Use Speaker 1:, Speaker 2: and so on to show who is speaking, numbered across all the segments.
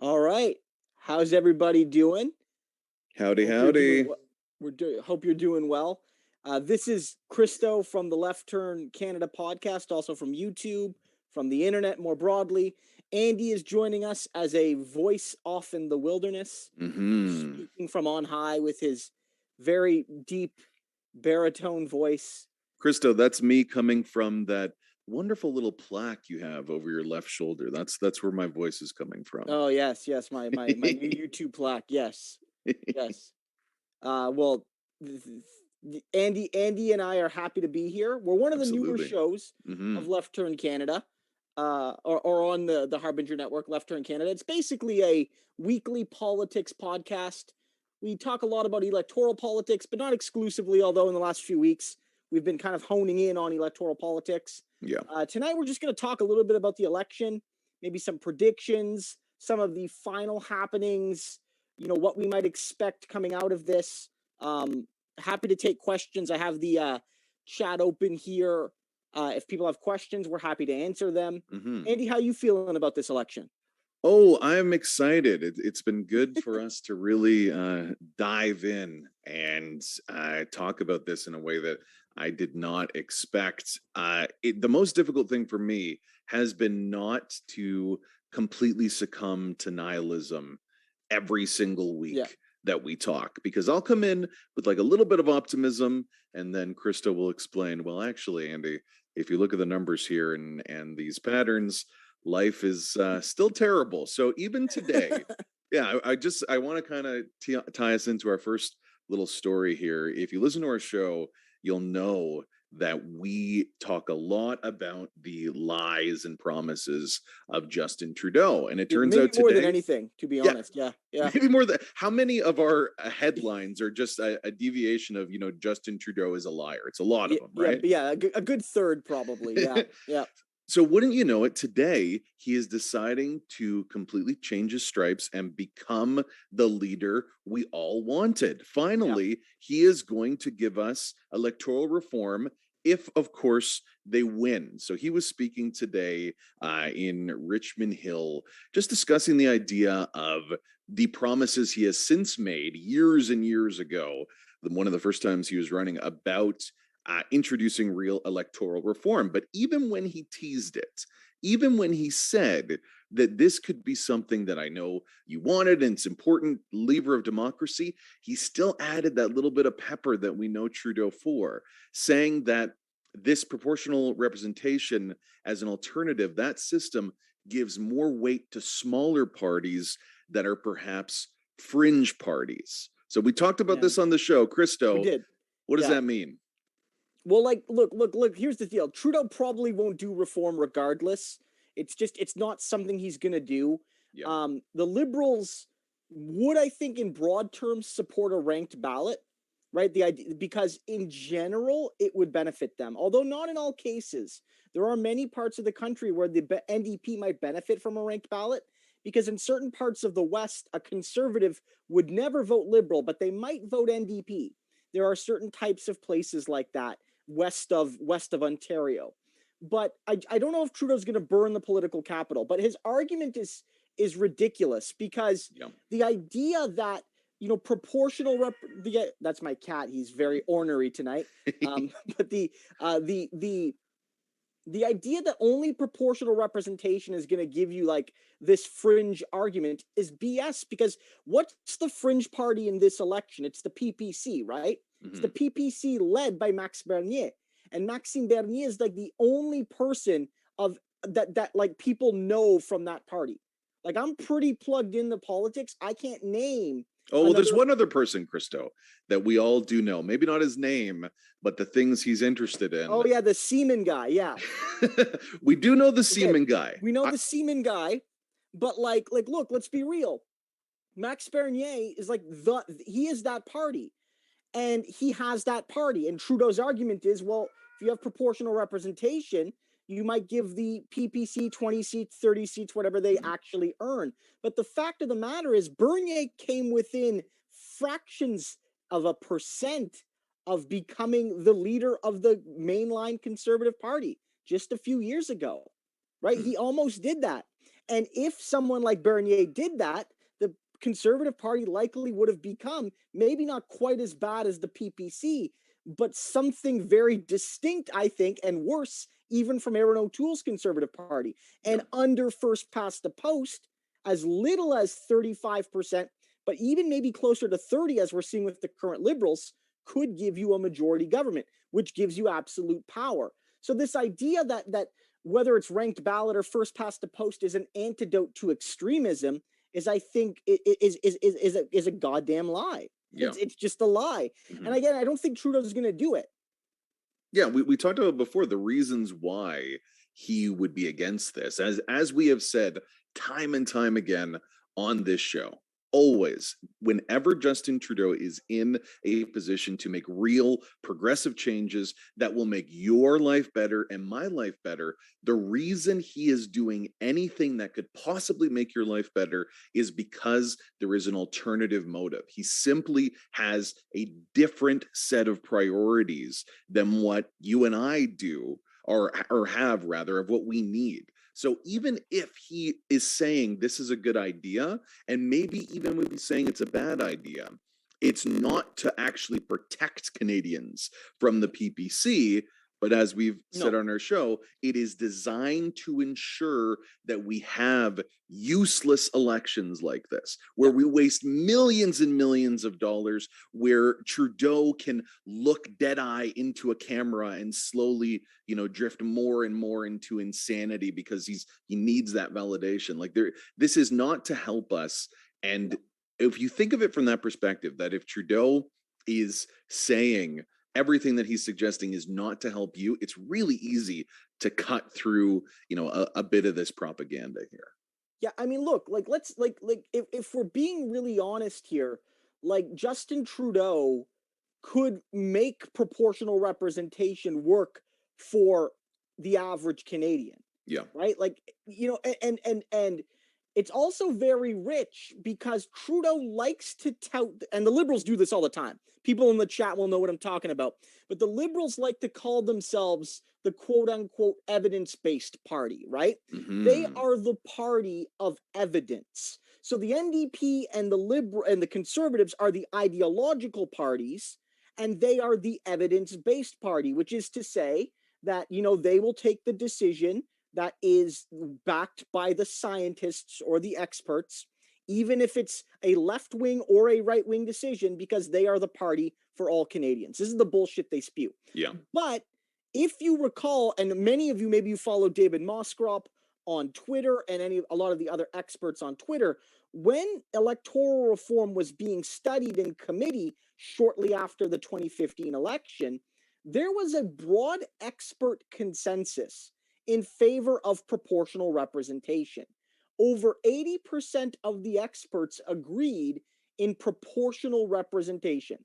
Speaker 1: All right. How's everybody doing?
Speaker 2: Howdy,
Speaker 1: Hope you're doing
Speaker 2: howdy.
Speaker 1: hope you're doing well. This is Christo from the Left Turn Canada podcast, also from YouTube, from the internet more broadly. Andy is joining us as a voice off in the wilderness, speaking from on high with his very deep baritone voice.
Speaker 2: Christo, that's me coming from that wonderful little plaque you have over your left shoulder. That's where my voice is coming from.
Speaker 1: Oh yes, my new YouTube plaque. Yes. Yes. Well, Andy and I are happy to be here. We're one of the newer
Speaker 2: Absolutely.
Speaker 1: shows of Left Turn Canada, or on the Harbinger network, Left Turn Canada. It's basically a weekly politics podcast. We talk a lot about electoral politics, but not exclusively, although in the last few weeks, we've been kind of honing in on electoral politics.
Speaker 2: Yeah.
Speaker 1: Tonight, we're just going to talk a little bit about the election, maybe some predictions, some of the final happenings, what we might expect coming out of this. Happy to take questions. I have the chat open here. If people have questions, we're happy to answer them. Andy, how you feeling about this election?
Speaker 2: Oh, I'm excited. It's been good for us to really dive in and talk about this in a way that I did not expect. The most difficult thing for me has been not to completely succumb to nihilism every single week that we talk, because I'll come in with like a little bit of optimism, and then Christo will explain, well, actually, Andy, if you look at the numbers here and these patterns, life is still terrible. So even today, I want to kind of tie us into our first little story here. If you listen to our show, you'll know that we talk a lot about the lies and promises of Justin Trudeau. And it turns out today,
Speaker 1: more than anything, to be honest. Yeah.
Speaker 2: Maybe more than how many of our headlines are just a deviation of, Justin Trudeau is a liar. It's a lot of them, right?
Speaker 1: Yeah, a good third probably. Yeah.
Speaker 2: So wouldn't you know it, today he is deciding to completely change his stripes and become the leader we all wanted. Finally, he is going to give us electoral reform if, of course, they win. So he was speaking today in Richmond Hill, just discussing the idea of the promises he has since made years and years ago. One of the first times he was running, about introducing real electoral reform. But even when he teased it, even when he said that this could be something that I know you wanted and it's important lever of democracy, he still added that little bit of pepper that we know Trudeau for, saying that this proportional representation as an alternative, that system gives more weight to smaller parties that are perhaps fringe parties. So we talked about this on the show. Christo,
Speaker 1: we did.
Speaker 2: What does that mean?
Speaker 1: Well, like, look, here's the deal. Trudeau probably won't do reform regardless. It's not something he's going to do. The Liberals would, I think, in broad terms, support a ranked ballot, right? The idea, because in general, it would benefit them, although not in all cases. There are many parts of the country where the NDP might benefit from a ranked ballot, because in certain parts of the West, a Conservative would never vote Liberal, but they might vote NDP. There are certain types of places like that west of Ontario. But I don't know if Trudeau's going to burn the political capital, but his argument is ridiculous, because the idea that, proportional that's my cat, he's very ornery tonight. But the idea that only proportional representation is going to give you like this fringe argument is BS, because what's the fringe party in this election? It's the PPC, right? It's the PPC led by Max Bernier, and Maxime Bernier is like the only person of that like people know from that party. Like, I'm pretty plugged into politics. I can't name.
Speaker 2: Oh, well, there's one other person, Christo, that we all do know. Maybe not his name, but the things he's interested in.
Speaker 1: Oh yeah, the seaman guy. Yeah,
Speaker 2: we do know the seaman guy.
Speaker 1: We know the seaman guy, but like, look, let's be real. Max Bernier is like he is that party. And he has that party. And Trudeau's argument is, well, if you have proportional representation, you might give the PPC 20 seats, 30 seats, whatever they actually earn. But the fact of the matter is, Bernier came within fractions of a percent of becoming the leader of the mainline Conservative Party just a few years ago, right? He almost did that. And if someone like Bernier did that, the Conservative Party likely would have become maybe not quite as bad as the PPC, but something very distinct, I think, and worse, even from Aaron O'Toole's Conservative Party. And under first past the post, as little as 35%, but even maybe closer to 30, as we're seeing with the current Liberals, could give you a majority government, which gives you absolute power. So this idea that whether it's ranked ballot or first past the post is an antidote to extremism is, I think, is a goddamn lie. It's just a lie. And again, I don't think Trudeau's going to do it.
Speaker 2: Yeah, we talked about before the reasons why he would be against this. As we have said time and time again on this show, always, whenever Justin Trudeau is in a position to make real progressive changes that will make your life better and my life better, the reason he is doing anything that could possibly make your life better is because there is an alternative motive. He simply has a different set of priorities than what you and I do, or have rather, of what we need. So even if he is saying this is a good idea, and maybe even would be saying it's a bad idea, it's not to actually protect Canadians from the PPC, but as we've said on our show, it is designed to ensure that we have useless elections like this, where we waste millions and millions of dollars, where Trudeau can look dead-eye into a camera and slowly, drift more and more into insanity because he needs that validation. Like, this is not to help us. And if you think of it from that perspective, that if Trudeau is saying everything that he's suggesting is not to help you, it's really easy to cut through, a bit of this propaganda here.
Speaker 1: Yeah, I mean, look, let's if we're being really honest here, Justin Trudeau could make proportional representation work for the average Canadian.
Speaker 2: Yeah.
Speaker 1: Right? And it's also very rich because Trudeau likes to tout, and the Liberals do this all the time. People in the chat will know what I'm talking about. But the Liberals like to call themselves the quote-unquote evidence-based party, right? They are the party of evidence. So the NDP and the Liberal and the Conservatives are the ideological parties, and they are the evidence-based party, which is to say that, they will take the decision that is backed by the scientists or the experts, even if it's a left-wing or a right-wing decision, because they are the party for all Canadians. This is the bullshit they spew.
Speaker 2: Yeah.
Speaker 1: But if you recall, and many of you, maybe you follow David Moskrop on Twitter and a lot of the other experts on Twitter, when electoral reform was being studied in committee shortly after the 2015 election, there was a broad expert consensus in favor of proportional representation. Over 80% of the experts agreed in proportional representation,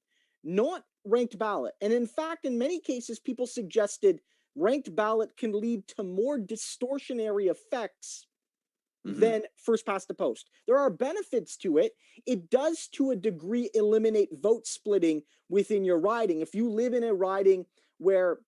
Speaker 1: not ranked ballot. And in fact, in many cases, people suggested ranked ballot can lead to more distortionary effects than first past the post. There are benefits to it. It does, to a degree, eliminate vote splitting within your riding. If you live in a riding where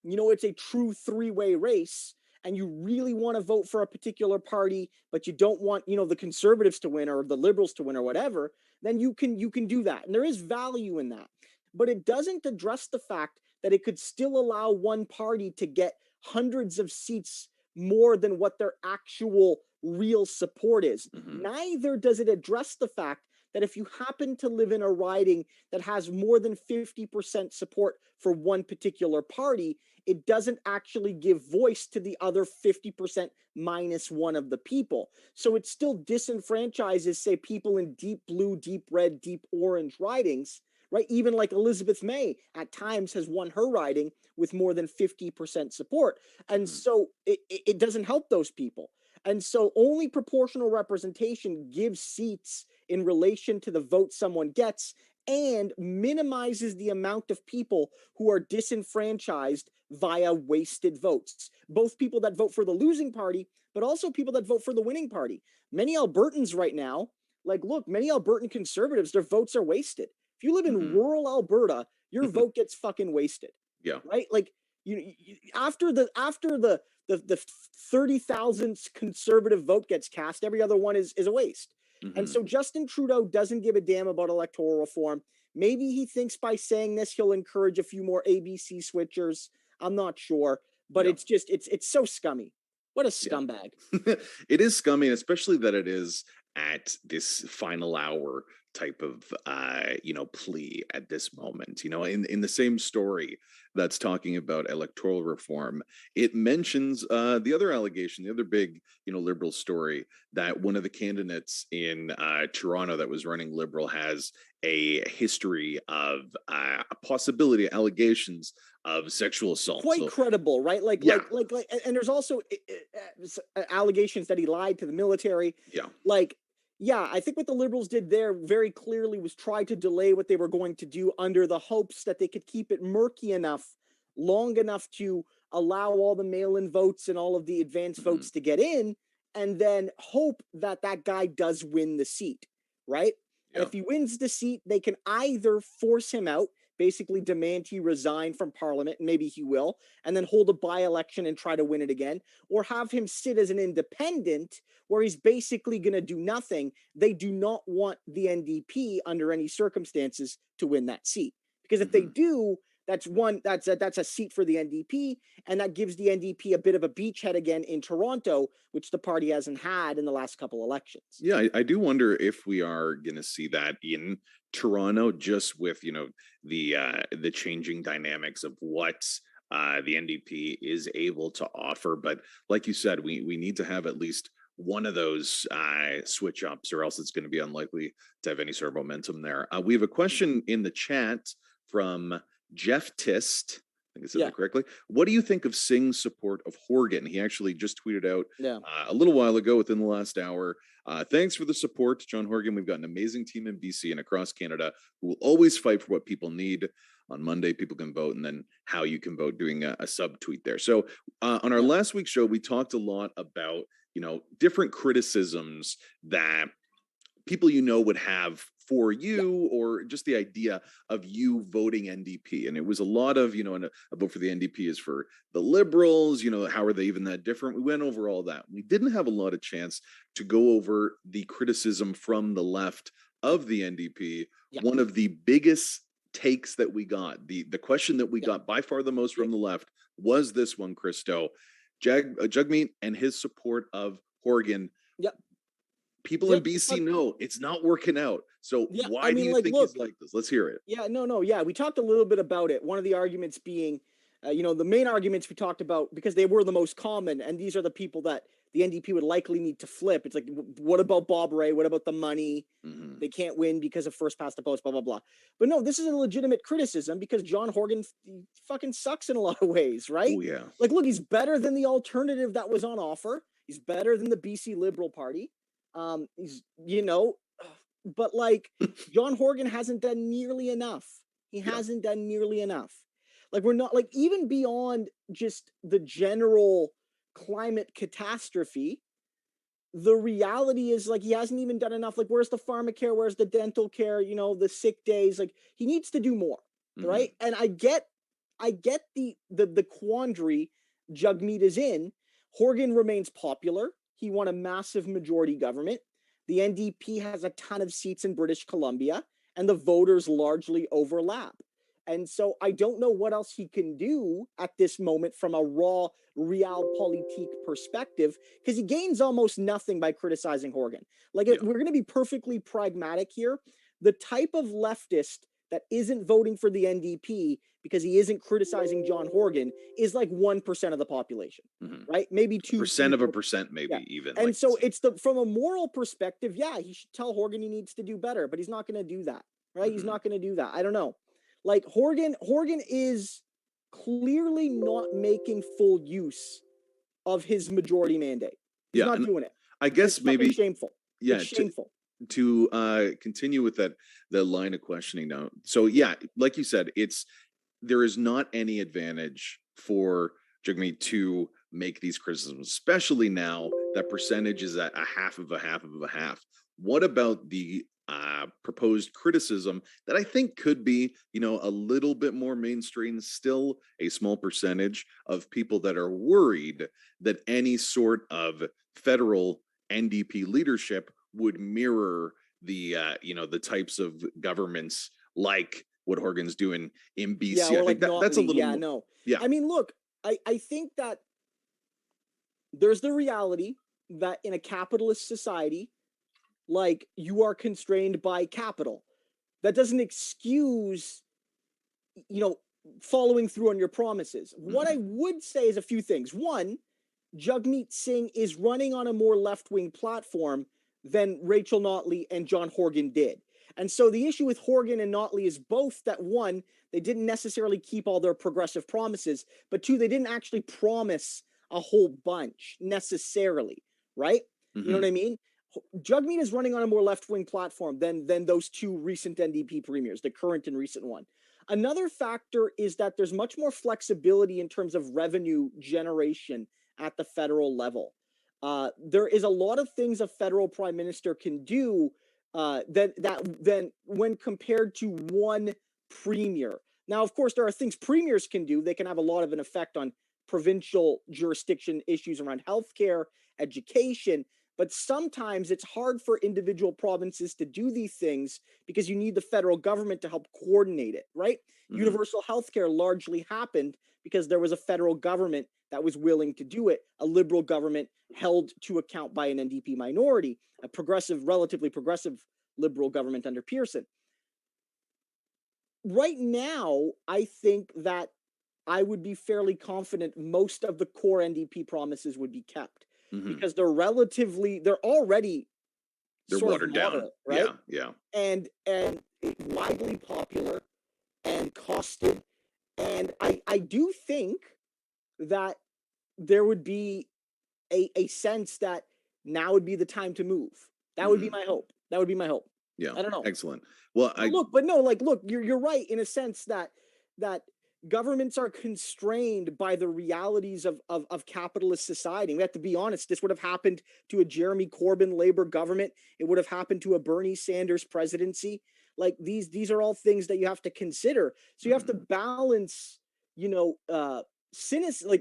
Speaker 1: it's a true three-way race, and you really want to vote for a particular party, but you don't want, the Conservatives to win or the Liberals to win or whatever, then you can do that. And there is value in that. But it doesn't address the fact that it could still allow one party to get hundreds of seats more than what their actual real support is. Neither does it address the fact that if you happen to live in a riding that has more than 50% support for one particular party, it doesn't actually give voice to the other 50% minus one of the people. So it still disenfranchises, say, people in deep blue, deep red, deep orange ridings, right? Even like Elizabeth May at times has won her riding with more than 50% support. And so it doesn't help those people. And so only proportional representation gives seats in relation to the vote someone gets and minimizes the amount of people who are disenfranchised via wasted votes. Both people that vote for the losing party, but also people that vote for the winning party. Many Albertans right now, many Albertan Conservatives, their votes are wasted. If you live in rural Alberta, your vote gets fucking wasted.
Speaker 2: Yeah.
Speaker 1: Right? After the the 30,000th conservative vote gets cast, every other one is a waste. And so Justin Trudeau doesn't give a damn about electoral reform. Maybe he thinks by saying this he'll encourage a few more ABC switchers. I'm not sure, but it's just it's so scummy. What a scumbag.
Speaker 2: It is scummy, especially that it is at this final hour type of plea at this moment. In the same story that's talking about electoral reform, it mentions the other allegation, the other big liberal story, that one of the candidates in Toronto that was running Liberal has a history of a possibility allegations of sexual assault.
Speaker 1: Quite credible, right? Like, and there's also allegations that he lied to the military. I think what the Liberals did there very clearly was try to delay what they were going to do under the hopes that they could keep it murky enough, long enough to allow all the mail-in votes and all of the advance votes to get in, and then hope that that guy does win the seat, right? And if he wins the seat, they can either force him out, basically demand he resign from Parliament, and maybe he will, and then hold a by-election and try to win it again, or have him sit as an independent where he's basically going to do nothing. They do not want the NDP under any circumstances to win that seat, because if they do, that's a seat for the NDP, and that gives the NDP a bit of a beachhead again in Toronto, which the party hasn't had in the last couple elections.
Speaker 2: Yeah, I do wonder if we are going to see that in Toronto, just with the changing dynamics of what the NDP is able to offer. But like you said, we need to have at least one of those switch ups, or else it's going to be unlikely to have any sort of momentum there. We have a question in the chat from Jeff Tist. I think I said that correctly. What do you think of Singh's support of Horgan? He actually just tweeted out a little while ago, within the last hour. Thanks for the support, John Horgan. We've got an amazing team in BC and across Canada who will always fight for what people need. On Monday, people can vote, and then how you can vote, doing a subtweet there. So on our last week's show, we talked a lot about, different criticisms that people would have for you, or just the idea of you voting NDP. And it was a lot of, and a vote for the NDP is for the Liberals, how are they even that different? We went over all that. We didn't have a lot of chance to go over the criticism from the left of the NDP. One of the biggest takes that we got, the question that we got by far the most from the left, was this one, Christo. Jagmeet and his support of Horgan. People in BC know it's not working out. So why do you think he's like this? Let's hear it.
Speaker 1: We talked a little bit about it. One of the arguments being, the main arguments we talked about, because they were the most common, and these are the people that the NDP would likely need to flip. It's like, what about Bob Rae? What about the money? They can't win because of first past the post, blah, blah, blah. But no, this is a legitimate criticism, because John Horgan fucking sucks in a lot of ways, right?
Speaker 2: Oh, yeah.
Speaker 1: Like, look, he's better than the alternative that was on offer. He's better than the BC Liberal Party. He's, but like John Horgan hasn't done nearly enough. He hasn't done nearly enough. Like, we're not, like, even beyond just the general climate catastrophe, the reality is, like, he hasn't even done enough. Like, where's the pharmacare? Where's the dental care? The sick days? Like, he needs to do more, right? And I get the quandary Jagmeet is in. Horgan remains popular. He won a massive majority government. The NDP has a ton of seats in British Columbia, and the voters largely overlap. And so I don't know what else he can do at this moment from a raw realpolitik perspective, because he gains almost nothing by criticizing Horgan. Like, if we're going to be perfectly pragmatic here, the type of leftist that isn't voting for the NDP because he isn't criticizing John Horgan is like 1% of the population, right? Maybe 2%
Speaker 2: of a percent, maybe even.
Speaker 1: And so it's from a moral perspective, he should tell Horgan he needs to do better, but he's not going to do that, right? He's not going to do that. I don't know. Like, Horgan is clearly not making full use of his majority mandate. He's not doing it.
Speaker 2: I guess maybe
Speaker 1: shameful.
Speaker 2: Yeah,
Speaker 1: it's shameful.
Speaker 2: To continue with the line of questioning now. So like you said, there is not any advantage for Jagmeet to make these criticisms, especially now that percentage is at a half of a half of a half. What about the proposed criticism that I think could be, a little bit more mainstream, still a small percentage of people that are worried that any sort of federal NDP leadership would mirror the types of governments like what Horgan's doing in BC.
Speaker 1: Yeah, or
Speaker 2: I think
Speaker 1: like
Speaker 2: that's a
Speaker 1: Notley.
Speaker 2: little
Speaker 1: Yeah,
Speaker 2: more,
Speaker 1: no.
Speaker 2: yeah.
Speaker 1: I mean, look, I think that there's the reality that in a capitalist society, like, you are constrained by capital. That doesn't excuse, you know, following through on your promises. What I would say is a few things. One, Jagmeet Singh is running on a more left-wing platform than Rachel Notley and John Horgan did. And so the issue with Horgan and Notley is both that, one, they didn't necessarily keep all their progressive promises, but two, they didn't actually promise a whole bunch necessarily, right? You know what I mean? Jagmeet is running on a more left-wing platform than those two recent NDP premiers, the current and recent one. Another factor is that there's much more flexibility in terms of revenue generation at the federal level. There is a lot of things a federal prime minister can do than when compared to one premier. Now, of course, there are things premiers can do. They can have a lot of an effect on provincial jurisdiction issues around healthcare, education, but sometimes it's hard for individual provinces to do these things because you need the federal government to help coordinate it, right? Universal healthcare largely happened because there was a federal government that was willing to do it, a liberal government held to account by an NDP minority, a progressive, relatively progressive liberal government under Pearson. Right now, I think that I would be fairly confident most of the core NDP promises would be kept because they're already
Speaker 2: watered down,
Speaker 1: right?
Speaker 2: Yeah.
Speaker 1: And widely popular and costed. And I do think that there would be a sense that now would be the time to move. That would be my hope. That would be my hope.
Speaker 2: Yeah.
Speaker 1: I don't know.
Speaker 2: Excellent. Well,
Speaker 1: look, you're right in a sense that governments are constrained by the realities of capitalist society. We have to be honest. This would have happened to a Jeremy Corbyn Labour government. It would have happened to a Bernie Sanders presidency. Like these are all things that you have to consider. So you have to balance,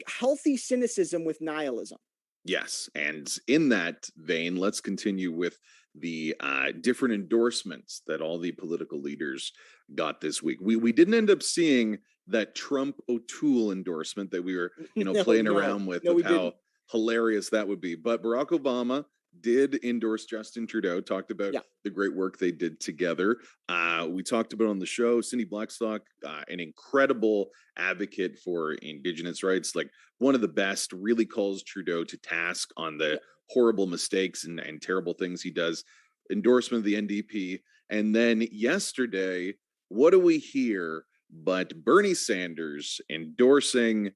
Speaker 1: healthy cynicism with nihilism.
Speaker 2: Yes. And in that vein, let's continue with the different endorsements that all the political leaders got this week. We didn't end up seeing that Trump O'Toole endorsement that we were, playing around with how didn't. Hilarious that would be. But Barack Obama did endorse Justin Trudeau, talked about the great work they did together. We talked about on the show, Cindy Blackstock, an incredible advocate for Indigenous rights, like one of the best, really calls Trudeau to task on the horrible mistakes and terrible things he does. Endorsement of the NDP. And then yesterday, what do we hear but Bernie Sanders endorsing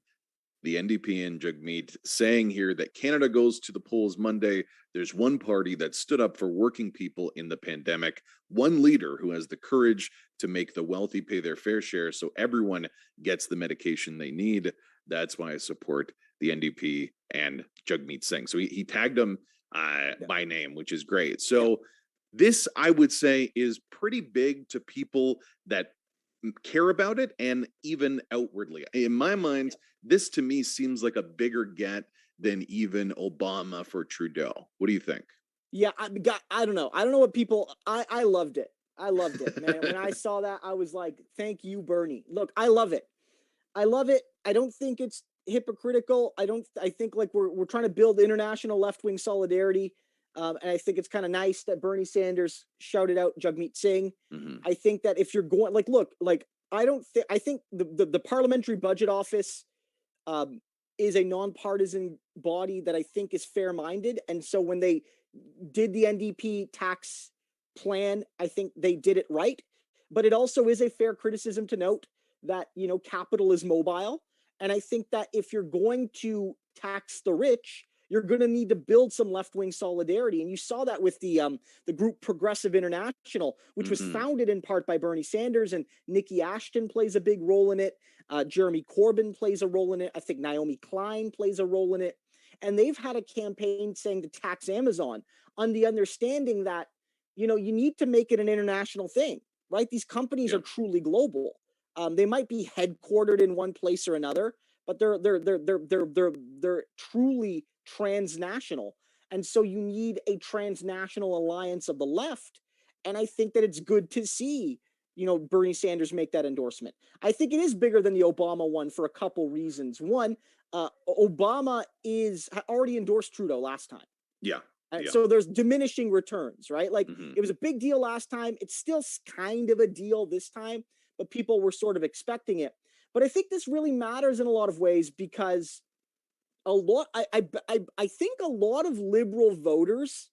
Speaker 2: the NDP and Jagmeet, saying here that Canada goes to the polls Monday. There's one party that stood up for working people in the pandemic, one leader who has the courage to make the wealthy pay their fair share so everyone gets the medication they need. That's why I support the NDP and Jagmeet Singh. So he tagged them by name, which is great. So this, I would say, is pretty big to people that care about it, and even outwardly. In my mind, this to me seems like a bigger get than even Obama for Trudeau. What do you think?
Speaker 1: Yeah, I don't know. I don't know what people. I loved it. I loved it, man. When I saw that, I was like, "Thank you, Bernie." Look, I love it. I love it. I don't think it's hypocritical. I think like we're trying to build international left-wing solidarity. And I think it's kind of nice that Bernie Sanders shouted out Jagmeet Singh. I think that if you're going, I think the Parliamentary Budget Office is a nonpartisan body that I think is fair-minded. And so when they did the NDP tax plan, I think they did it right. But it also is a fair criticism to note that, capital is mobile. And I think that if you're going to tax the rich, you're going to need to build some left-wing solidarity. And you saw that with the group Progressive International, which was founded in part by Bernie Sanders, and Nikki Ashton plays a big role in it. Jeremy Corbyn plays a role in it. I think Naomi Klein plays a role in it. And they've had a campaign saying to tax Amazon, on the understanding that, you know, you need to make it an international thing, right? These companies are truly global. They might be headquartered in one place or another, but they're truly transnational. And so you need a transnational alliance of the left. And I think that it's good to see, you know, Bernie Sanders make that endorsement. I think it is bigger than the Obama one for a couple reasons. One, Obama already endorsed Trudeau last time.
Speaker 2: Yeah.
Speaker 1: And so there's diminishing returns, right? Like it was a big deal last time. It's still kind of a deal this time, but people were sort of expecting it. But I think this really matters in a lot of ways because I think a lot of liberal voters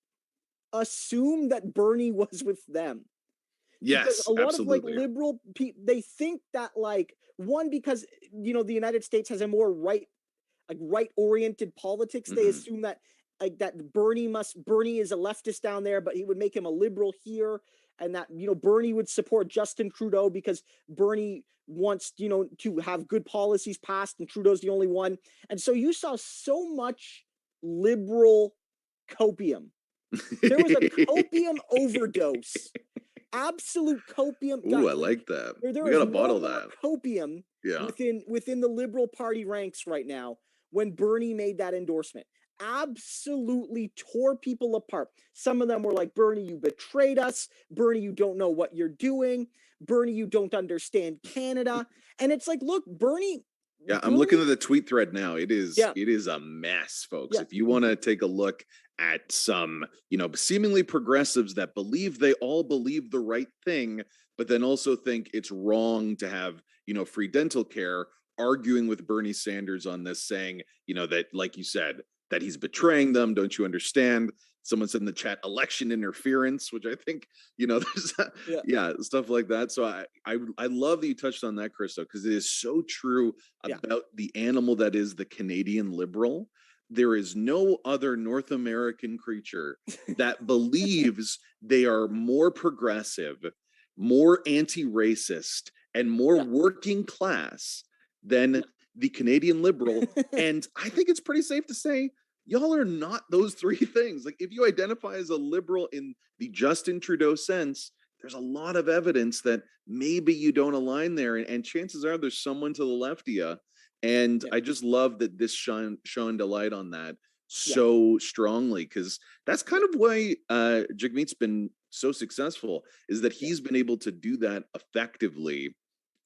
Speaker 1: assume that Bernie was with them.
Speaker 2: Yes,
Speaker 1: because a lot
Speaker 2: absolutely.
Speaker 1: of like liberal people, they think that like one, because you know the United States has a more right-oriented politics. They assume that like that Bernie is a leftist down there, but he would make him a liberal here, and that, you know, Bernie would support Justin Trudeau because Bernie wants, you know, to have good policies passed, and Trudeau's the only one. And so you saw so much liberal copium. There was a copium overdose. Absolute copium.
Speaker 2: Ooh, I like that. We gotta bottle that.
Speaker 1: Copium within the Liberal Party ranks right now when Bernie made that endorsement. Absolutely tore people apart. Some of them were like, Bernie, you betrayed us. Bernie, you don't know what you're doing. Bernie, you don't understand Canada. And it's like, look, Bernie.
Speaker 2: Yeah, I'm looking at the tweet thread now. It is a mess, folks. If you want to take a look at some, you know, seemingly progressives that believe they all believe the right thing, but then also think it's wrong to have, you know, free dental care, arguing with Bernie Sanders on this, saying, you know, that, like you said, that he's betraying them. Don't you understand? Someone said in the chat, election interference, which I think, you know, there's stuff like that. So I love that you touched on that, Christo, because it is so true about the animal that is the Canadian liberal. There is no other North American creature that believes they are more progressive, more anti-racist, and more working class than the Canadian liberal. And I think it's pretty safe to say y'all are not those three things. Like, if you identify as a liberal in the Justin Trudeau sense, there's a lot of evidence that maybe you don't align there. And chances are there's someone to the left of you. And I just love that this shined a light on that so strongly, because that's kind of why Jagmeet's been so successful, is that he's been able to do that effectively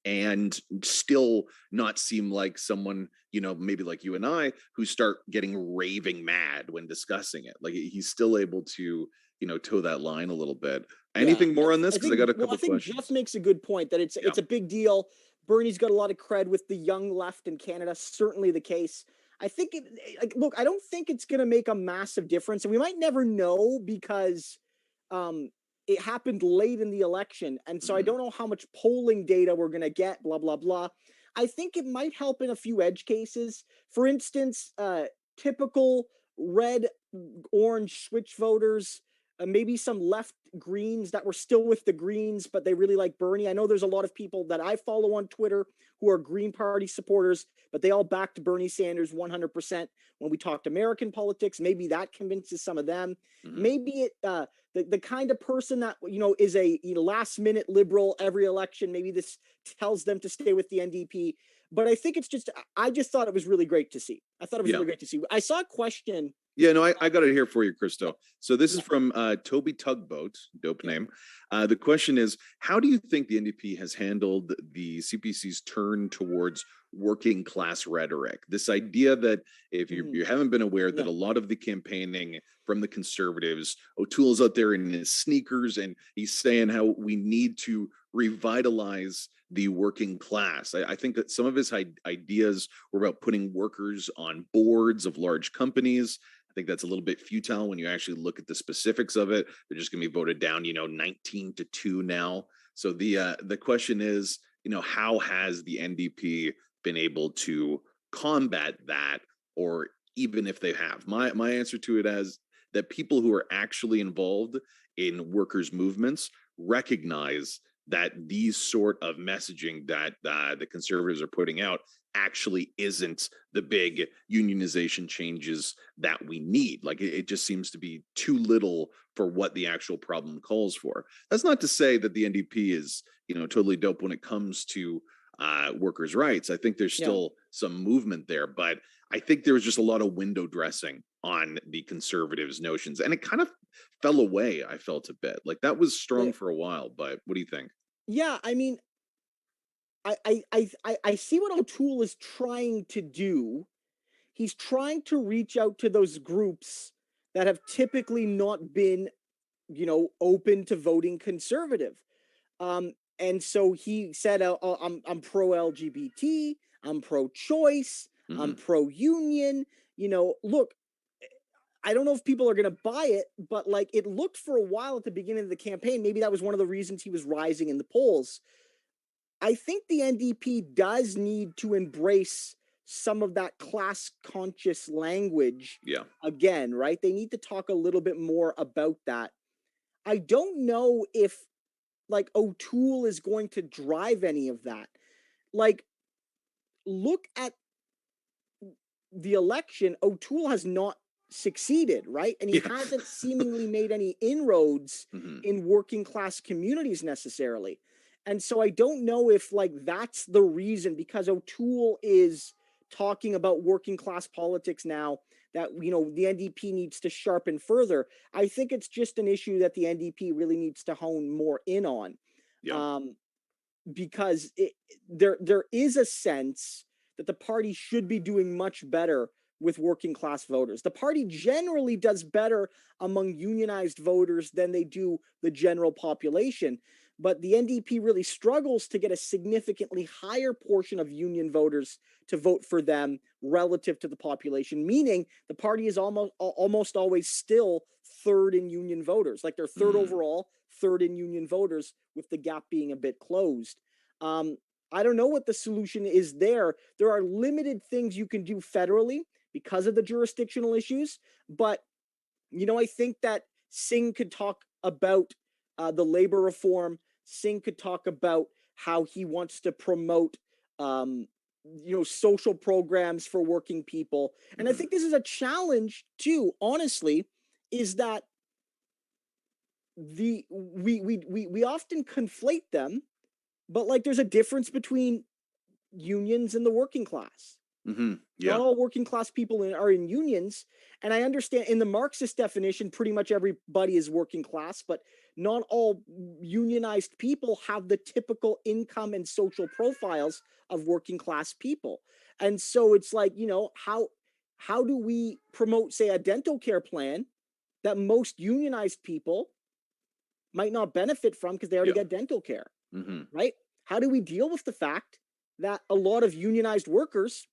Speaker 2: and still not seem like someone, you know, maybe like you and I, who start getting raving mad when discussing it. Like, he's still able to, you know, toe that line a little bit. Anything more on this? Because I got a couple questions. I think
Speaker 1: Jeff makes a good point that it's a big deal. Bernie's got a lot of cred with the young left in Canada. Certainly the case. I think look, I don't think it's going to make a massive difference, and we might never know because it happened late in the election. And so I don't know how much polling data we're going to get, blah, blah, blah. I think it might help in a few edge cases. For instance, typical red, orange switch voters, maybe some left Greens that were still with the Greens, but they really like Bernie. I know there's a lot of people that I follow on Twitter who are Green Party supporters, but they all backed Bernie Sanders 100% when we talked American politics. Maybe that convinces some of them. Maybe it the kind of person that, you know, is a last minute liberal every election. Maybe this tells them to stay with the NDP. But I think I just thought it was really great to see. I thought it was really great to see. I saw a question.
Speaker 2: Yeah, no, I got it here for you, Christo. So this is from Toby Tugboat, dope name. The question is, how do you think the NDP has handled the CPC's turn towards working class rhetoric? This idea that, if you haven't been aware, that a lot of the campaigning from the Conservatives, O'Toole's out there in his sneakers and he's saying how we need to revitalize the working class. I think that some of his ideas were about putting workers on boards of large companies. I think that's a little bit futile when you actually look at the specifics of it. They're just going to be voted down, 19-2 now. So the question is, how has the NDP been able to combat that, or even if they have. My answer to it as that people who are actually involved in workers' movements recognize that these sort of messaging that the conservatives are putting out actually isn't the big unionization changes that we need. Like it just seems to be too little for what the actual problem calls for. That's not to say that the NDP is, totally dope when it comes to workers' rights. I think there's still some movement there, but I think there was just a lot of window dressing on the conservatives' notions, and it kind of fell away. I felt a bit like that was strong for a while, but what do you think?
Speaker 1: Yeah, I mean, I see what O'Toole is trying to do. He's trying to reach out to those groups that have typically not been, open to voting conservative. And so he said, I'm pro LGBT, I'm pro choice, I'm pro union. Look, I don't know if people are going to buy it, but like it looked for a while at the beginning of the campaign. Maybe that was one of the reasons he was rising in the polls. I think the NDP does need to embrace some of that class conscious language again, right? They need to talk a little bit more about that. I don't know if like O'Toole is going to drive any of that. Like, look at the election. O'Toole has not succeeded, right? And he hasn't seemingly made any inroads in working class communities necessarily. And so I don't know if like that's the reason, because O'Toole is talking about working class politics now, that the NDP needs to sharpen further. I think it's just an issue that the NDP really needs to hone more in on. Because there is a sense that the party should be doing much better with working class voters. The party generally does better among unionized voters than they do the general population. But the NDP really struggles to get a significantly higher portion of union voters to vote for them relative to the population, meaning the party is almost always still third in union voters. Like they're third overall, third in union voters, with the gap being a bit closed. I don't know what the solution is there. There are limited things you can do federally because of the jurisdictional issues. But, I think that Singh could talk about the labor reform. Singh could talk about how he wants to promote, social programs for working people. And I think this is a challenge too, honestly, is that we often conflate them, but like there's a difference between unions and the working class. Not all working class people are in unions. And I understand in the Marxist definition, pretty much everybody is working class, but not all unionized people have the typical income and social profiles of working class people. And so it's like, how do we promote, say, a dental care plan that most unionized people might not benefit from because they already get dental care, right? How do we deal with the fact that a lot of unionized workers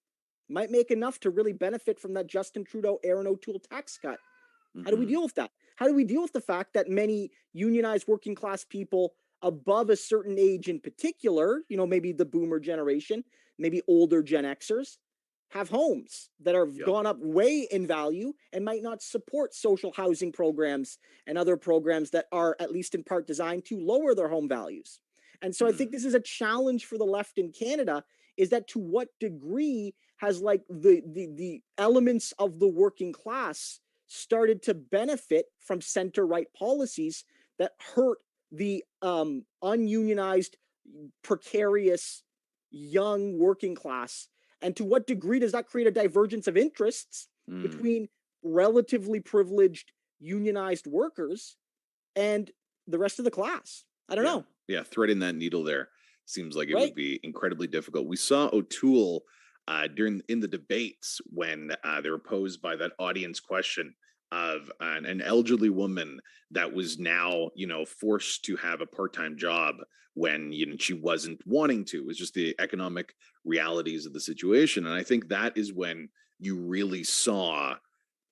Speaker 1: might make enough to really benefit from that Justin Trudeau, Aaron O'Toole tax cut? How do we deal with that? How do we deal with the fact that many unionized working class people above a certain age in particular, maybe the boomer generation, maybe older Gen Xers, have homes that have gone up way in value and might not support social housing programs and other programs that are at least in part designed to lower their home values? And so I think this is a challenge for the left in Canada, is that to what degree has like the elements of the working class started to benefit from center-right policies that hurt the ununionized, precarious, young working class? And to what degree does that create a divergence of interests between relatively privileged unionized workers and the rest of the class? I don't know.
Speaker 2: Yeah, threading that needle there seems like it would be incredibly difficult. We saw O'Toole in the debates when they were posed by that audience question of an elderly woman that was now, forced to have a part-time job when she wasn't wanting to. It was just the economic realities of the situation. And I think that is when you really saw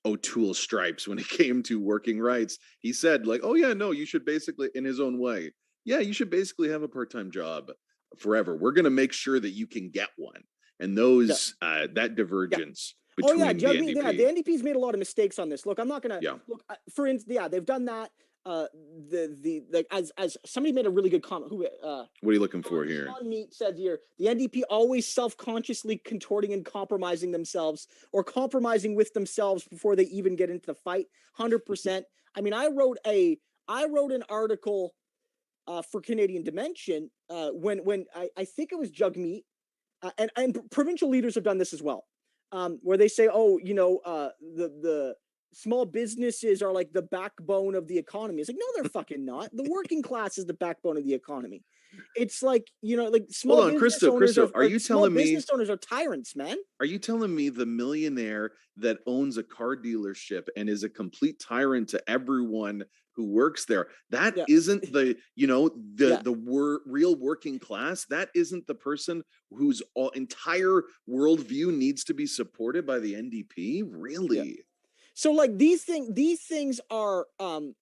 Speaker 2: O'Toole's stripes when it came to working rights. He said, like, oh yeah, no, you should basically, in his own way, you should basically have a part-time job forever. We're going to make sure that you can get one. And those that divergence between the
Speaker 1: the
Speaker 2: NDP.
Speaker 1: NDP's made a lot of mistakes on this. Look, I'm not gonna look. For instance, they've done that. As somebody made a really good comment. What
Speaker 2: are you looking for here?
Speaker 1: Sean Meat said here, the NDP always self-consciously contorting and compromising themselves, or compromising with themselves before they even get into the fight. 100%. I mean, I wrote an article for Canadian Dimension when I think it was Jugmeat, and provincial leaders have done this as well, where they say, the small businesses are like the backbone of the economy. It's like, no, they're fucking not. The working class is the backbone of the economy. It's like, like small business owners
Speaker 2: are you telling me
Speaker 1: business owners are tyrants, man?
Speaker 2: Are you telling me the millionaire that owns a car dealership and is a complete tyrant to everyone who works there, that isn't the real working class? That isn't the person whose entire worldview needs to be supported by the NDP? Really?
Speaker 1: Yeah. So like these things are all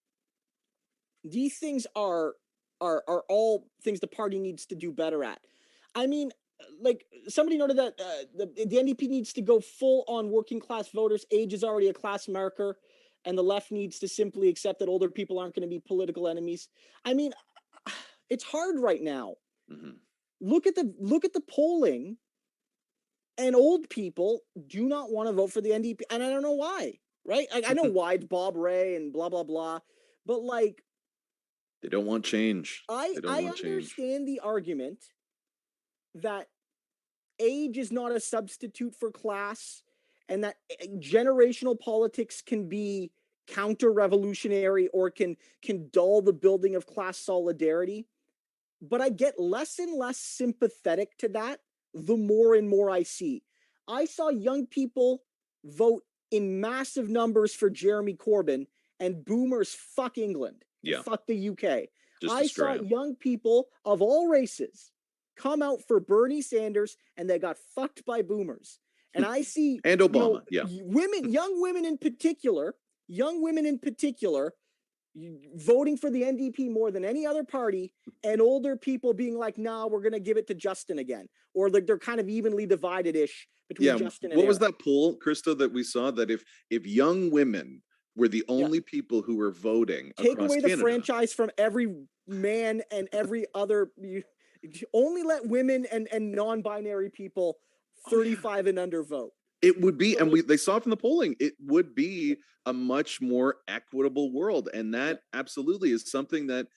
Speaker 1: things the party needs to do better at. I mean, like somebody noted that the NDP needs to go full on working class voters. Age is already a class marker, and the left needs to simply accept that older people aren't going to be political enemies. I mean, it's hard right now.
Speaker 2: Mm-hmm.
Speaker 1: Look at the polling, and old people do not want to vote for the NDP, and I don't know why. Right? I know why. It's Bob Ray and blah blah blah, but like,
Speaker 2: they don't want change.
Speaker 1: I understand the argument that age is not a substitute for class, and that generational politics can be counter-revolutionary or can dull the building of class solidarity. But I get less and less sympathetic to that the more and more I see. I saw young people vote in massive numbers for Jeremy Corbyn, and boomers fuck England.
Speaker 2: Yeah.
Speaker 1: Fuck the UK.
Speaker 2: I
Speaker 1: saw young people of all races come out for Bernie Sanders, and they got fucked by boomers. And I see
Speaker 2: and Obama,
Speaker 1: young women in particular, voting for the NDP more than any other party, and older people being like, nah, we're going to give it to Justin again. Or like they're kind of evenly divided-ish between Justin and
Speaker 2: What was that poll, Christo, that we saw, that if young women were the only people who were voting
Speaker 1: take
Speaker 2: across
Speaker 1: away
Speaker 2: Canada,
Speaker 1: the franchise from every man and every other, only let women and non-binary people 35 and under vote.
Speaker 2: It would be, and they saw from the polling, it would be a much more equitable world. And that absolutely is something that,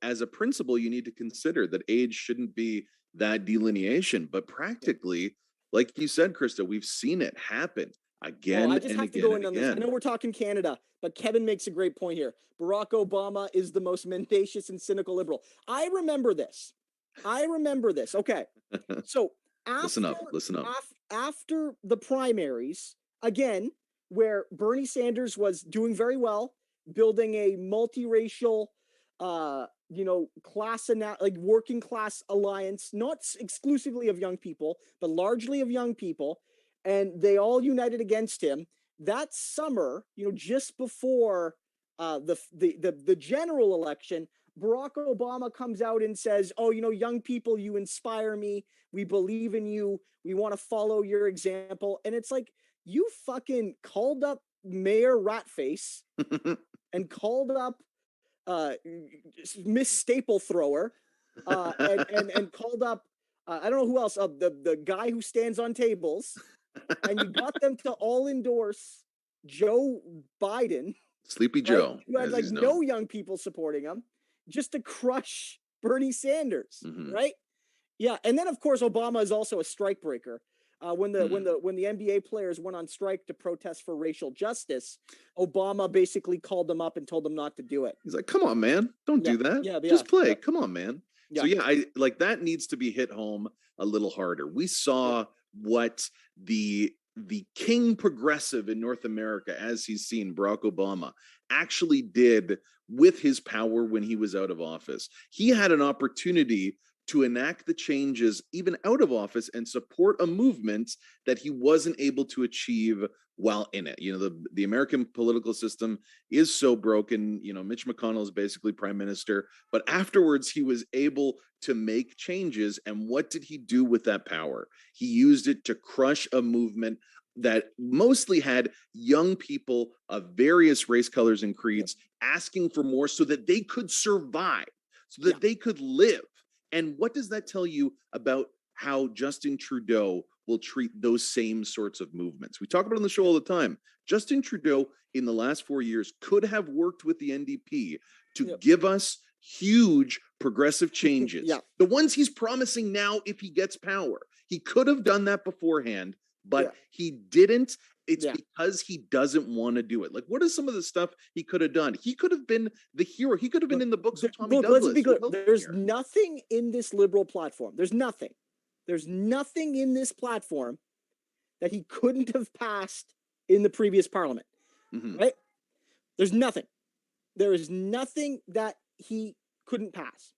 Speaker 2: as a principle, you need to consider, that age shouldn't be that delineation. But practically, like you said, Christo, we've seen it happen again
Speaker 1: I just
Speaker 2: and
Speaker 1: have to
Speaker 2: again
Speaker 1: go in on this. I know we're talking Canada, but Kevin makes a great point here. Barack Obama is the most mendacious and cynical liberal. I remember this. Okay. So
Speaker 2: listen up.
Speaker 1: After the primaries, again, where Bernie Sanders was doing very well, building a multiracial, working class alliance, not exclusively of young people, but largely of young people, and they all united against him. That summer, just before the general election, Barack Obama comes out and says, oh, young people, you inspire me. We believe in you. We want to follow your example. And it's like, you fucking called up Mayor Ratface and called up Miss Staple Thrower and called up, I don't know who else, the guy who stands on tables, and you got them to all endorse Joe Biden.
Speaker 2: Sleepy Joe.
Speaker 1: Who had like no young people supporting him, just to crush Bernie Sanders, right? Yeah, and then of course Obama is also a strike breaker. When the NBA players went on strike to protest for racial justice, Obama basically called them up and told them not to do it.
Speaker 2: He's like, "Come on, man, don't do that. Just play.
Speaker 1: Yeah.
Speaker 2: Come on, man." Yeah. So I like that needs to be hit home a little harder. We saw what the king progressive in North America, as he's seen, Barack Obama, actually did with his power when he was out of office. He had an opportunity to enact the changes even out of office and support a movement that he wasn't able to achieve while in it. The American political system is so broken. Mitch McConnell is basically prime minister, but afterwards he was able to make changes. And what did he do with that power? He used it to crush a movement that mostly had young people of various race, colors, and creeds asking for more so that they could survive, so that they could live. And what does that tell you about how Justin Trudeau will treat those same sorts of movements? We talk about it on the show all the time. Justin Trudeau, in the last 4 years, could have worked with the NDP to give us huge progressive changes. The ones he's promising now if he gets power. He could have done that beforehand, but he didn't. It's because he doesn't want to do it. Like, what is some of the stuff he could have done? He could have been the hero. He could have been in the books of Tommy Douglas.
Speaker 1: Let's be clear. There's nothing in this Liberal platform. There's nothing. There's nothing in this platform that he couldn't have passed in the previous parliament. Right? There's nothing. There is nothing that he couldn't pass,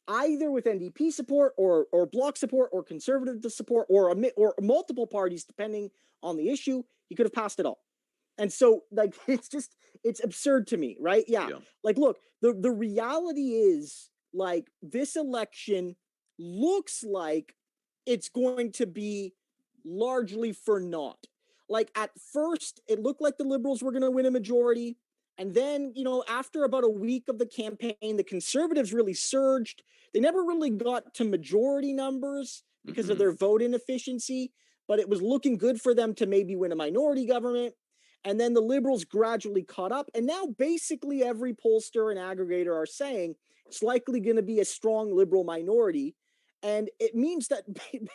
Speaker 1: either with NDP support or Bloc support or Conservative support or multiple parties, depending on the issue. He could have passed it all. And so, like, it's absurd to me, right? Like, look, the reality is, like, this election looks like it's going to be largely for naught. Like, at first, it looked like the Liberals were going to win a majority. And then, after about a week of the campaign, the Conservatives really surged. They never really got to majority numbers because of their vote inefficiency, but it was looking good for them to maybe win a minority government. And then the Liberals gradually caught up. And now basically every pollster and aggregator are saying it's likely going to be a strong Liberal minority. And it means that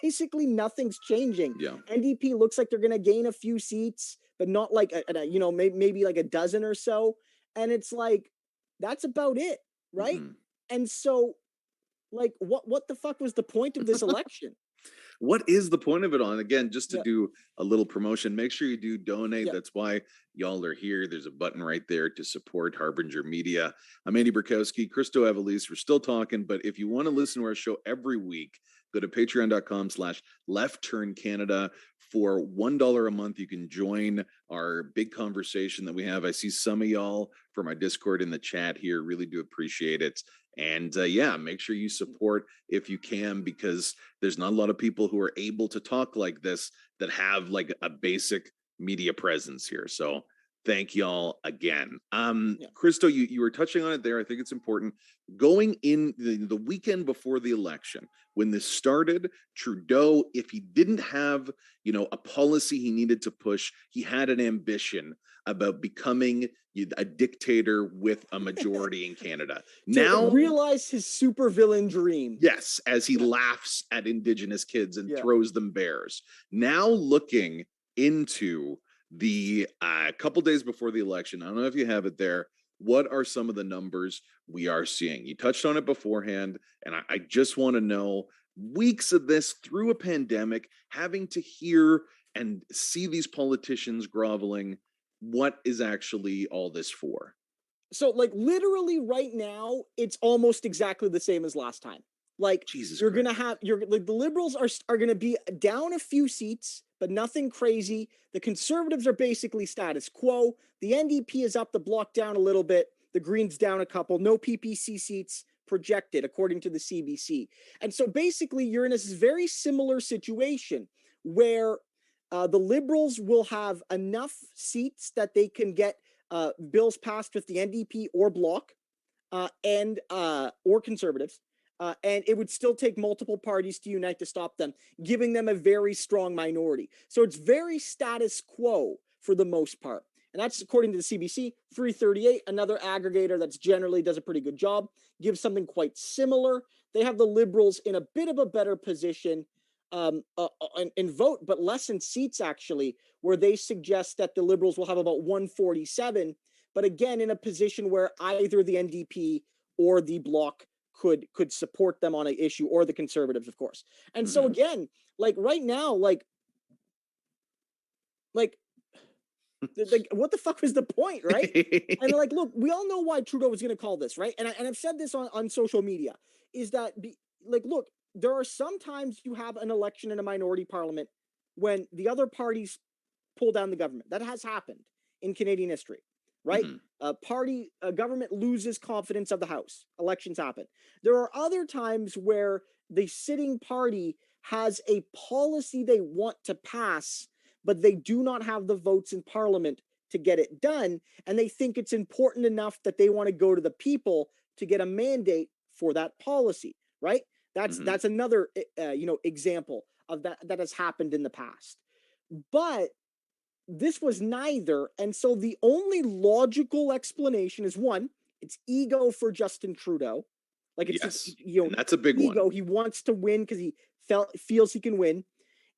Speaker 1: basically nothing's changing. NDP looks like they're going to gain a few seats, but not like, maybe like a dozen or so. And it's like, that's about it, right? And so, like, what the fuck was the point of this election?
Speaker 2: What is the point of it on? Again, just to do a little promotion, make sure you do donate. That's why y'all are here. There's a button right there to support Harbinger Media. I'm Andy Borkowski, Christo Aivalis. We're still talking, but if you want to listen to our show every week, go to patreon.com/leftturncanada. For $1 a month, you can join our big conversation that we have. I see some of y'all from our Discord in the chat here. Really do appreciate it. And make sure you support if you can, because there's not a lot of people who are able to talk like this that have like a basic media presence here. So thank y'all again. Christo, you were touching on it there. I think it's important. Going in the weekend before the election, when this started, Trudeau, if he didn't have, a policy he needed to push, he had an ambition about becoming a dictator with a majority in Canada. Now
Speaker 1: realize his supervillain dream.
Speaker 2: Yes, as he laughs at Indigenous kids and throws them bears. Now looking into the couple days before the election, I don't know if you have it there. What are some of the numbers we are seeing? You touched on it beforehand, and I just want to know, weeks of this through a pandemic, having to hear and see these politicians groveling, what is actually all this for?
Speaker 1: So, like, literally right now, it's almost exactly the same as last time. Like, you're going to have, the Liberals are going to be down a few seats, but nothing crazy. The Conservatives are basically status quo. The NDP is up, the Bloc down a little bit. The Greens down a couple. No PPC seats projected, according to the CBC. And so basically, you're in a very similar situation where the Liberals will have enough seats that they can get bills passed with the NDP or Bloc or Conservatives. And it would still take multiple parties to unite to stop them, giving them a very strong minority. So it's very status quo for the most part. And that's according to the CBC. 338, another aggregator that's generally does a pretty good job, gives something quite similar. They have the Liberals in a bit of a better position in vote, but less in seats, actually, where they suggest that the Liberals will have about 147, but again, in a position where either the NDP or the Bloc could support them on an issue, or the Conservatives, of course. And so again, like right now, like what the fuck was the point, right? And like, look, we all know why Trudeau was going to call this, right? And I've said this on social media, is that look, there are sometimes you have an election in a minority parliament when the other parties pull down the government. That has happened in Canadian history, right? A government loses confidence of the House. Elections happen. There are other times where the sitting party has a policy they want to pass, but they do not have the votes in parliament to get it done. And they think it's important enough that they want to go to the people to get a mandate for that policy, right? That's another example of that has happened in the past. But this was neither. And so the only logical explanation is, one, it's ego for Justin Trudeau. Like, it's just,
Speaker 2: and that's a big
Speaker 1: ego.
Speaker 2: one.
Speaker 1: He wants to win because he feels he can win.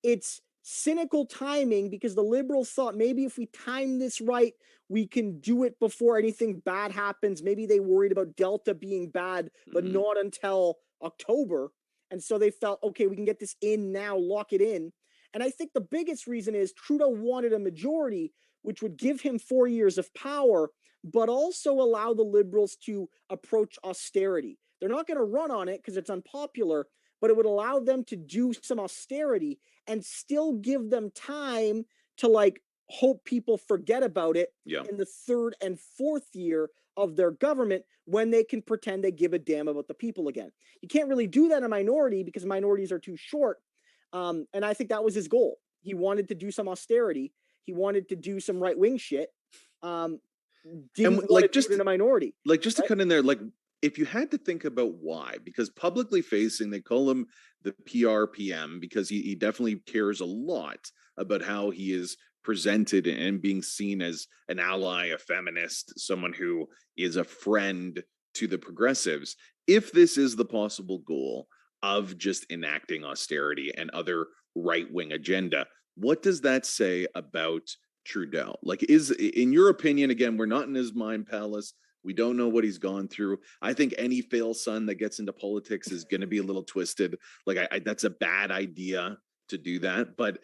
Speaker 1: It's cynical timing because the Liberals thought maybe if we time this right, we can do it before anything bad happens. Maybe they worried about Delta being bad, but not until October. And so they felt, okay, we can get this in now, lock it in. And I think the biggest reason is Trudeau wanted a majority, which would give him 4 years of power, but also allow the Liberals to approach austerity. They're not going to run on it because it's unpopular, but it would allow them to do some austerity and still give them time to like hope people forget about it in the third and fourth year of their government when they can pretend they give a damn about the people again. You can't really do that in a minority because minorities are too short. And I think that was his goal. He wanted to do some austerity. He wanted to do some right-wing shit. Didn't want to do it in a minority.
Speaker 2: Like, just to cut in there, like, if you had to think about why, because publicly facing, they call him the PRPM because he definitely cares a lot about how he is presented and being seen as an ally, a feminist, someone who is a friend to the progressives. If this is the possible goal of just enacting austerity and other right-wing agenda, what does that say about Trudeau? Like, is, in your opinion, again, we're not in his mind palace, we don't know what he's gone through. I think any fail son that gets into politics is going to be a little twisted. Like, that's a bad idea to do that. But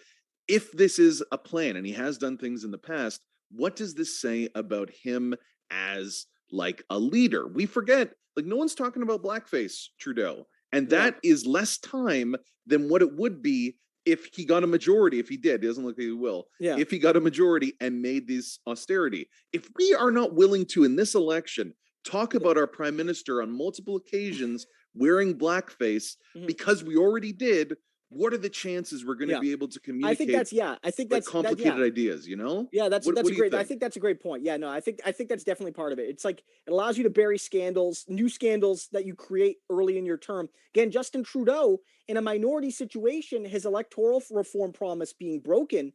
Speaker 2: if this is a plan and he has done things in the past, what does this say about him as like a leader? We forget, like, no one's talking about blackface Trudeau. And that is less time than what it would be if he got a majority, if he did. It doesn't look like he will. If he got a majority and made this austerity. If we are not willing to, in this election, talk about our prime minister on multiple occasions wearing blackface because we already did, what are the chances we're going to be able to communicate?
Speaker 1: I think that's
Speaker 2: complicated ideas, you know?
Speaker 1: That's great. I think that's a great point. Yeah, no, I think that's definitely part of it. It's like it allows you to bury scandals, new scandals that you create early in your term. Again, Justin Trudeau, in a minority situation, his electoral reform promise being broken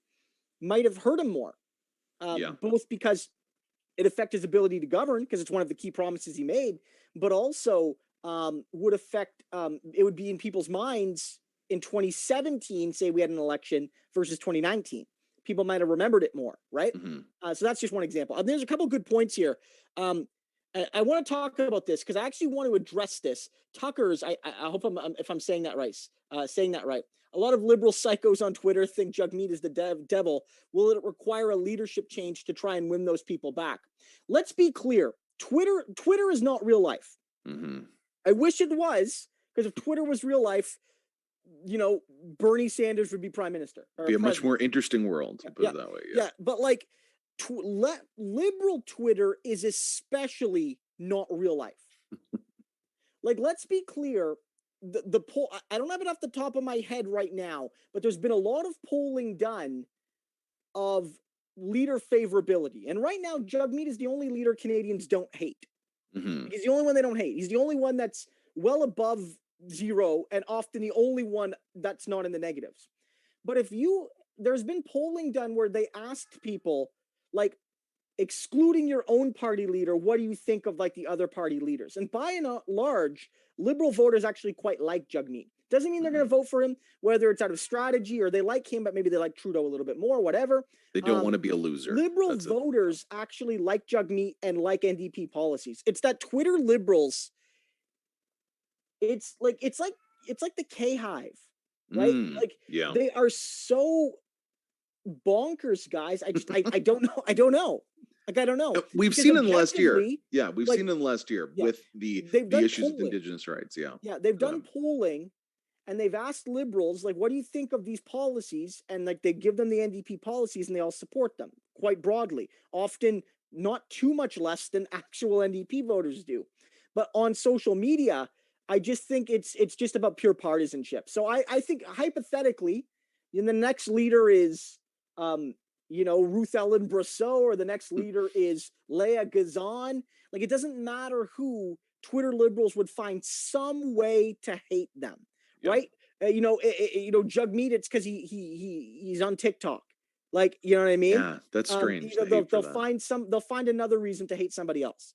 Speaker 1: might have hurt him more. Both because it affected his ability to govern, because it's one of the key promises he made, but also would affect it would be in people's minds in 2017, say we had an election versus 2019. People might have remembered it more, right? So that's just one example. There's a couple good points here. I want to talk about this because I actually want to address this. Tucker's, I hope if I'm saying that right. A lot of liberal psychos on Twitter think Jagmeet is the devil. Will it require a leadership change to try and win those people back? Let's be clear. Twitter is not real life. I wish it was, because if Twitter was real life, you know, Bernie Sanders would be prime minister.
Speaker 2: Or be a much more interesting world, to put it that way.
Speaker 1: Yeah, but like, liberal Twitter is especially not real life. Like, let's be clear. The poll, I don't have it off the top of my head right now, but there's been a lot of polling done of leader favorability. And right now, Jagmeet is the only leader Canadians don't hate. He's the only one they don't hate. He's the only one that's well above zero and often the only one that's not in the negatives. But there's been polling done where they asked people, like, excluding your own party leader, what do you think of like the other party leaders? And by and large, liberal voters actually quite like Jagmeet. Doesn't mean they're going to vote for him, whether it's out of strategy or they like him, but maybe they like Trudeau a little bit more, whatever.
Speaker 2: They don't want to be a loser.
Speaker 1: Liberal voters actually like Jagmeet and like NDP policies. It's that Twitter liberals, it's like the K-Hive, right? They are so bonkers, guys. I don't know. I don't know.
Speaker 2: We've seen in the last year. Yeah, we've seen in the last year with the issues with Indigenous rights. Yeah,
Speaker 1: they've done polling, and they've asked liberals, like, what do you think of these policies? And like, they give them the NDP policies, and they all support them quite broadly. Often not too much less than actual NDP voters do. But on social media, I just think it's just about pure partisanship. So I think hypothetically, the next leader is Ruth Ellen Brosseau, or the next leader is Leah Gazan. Like, it doesn't matter who, Twitter liberals would find some way to hate them, right? Jugmeat, it's because he's on TikTok. Like, you know what I mean?
Speaker 2: Yeah, that's strange.
Speaker 1: They'll find another reason to hate somebody else.